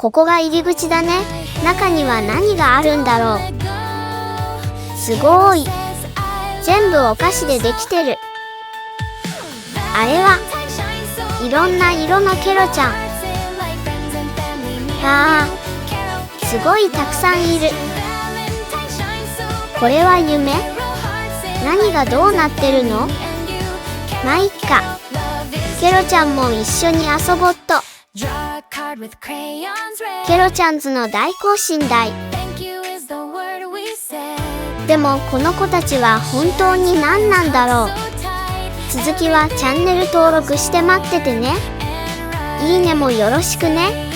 ここが入り口だね。中には何があるんだろう。すごーい。全部お菓子でできてる。あれはいろんな色のケロちゃん。すごいたくさんいる。これは夢？何がどうなってるの？まいっか。ケロちゃんも一緒に遊ぼっと。ケロちゃんズの大等身大。でもこの子たちは本当に何なんだろう。続きはチャンネル登録して待っててね。いいねもよろしくね。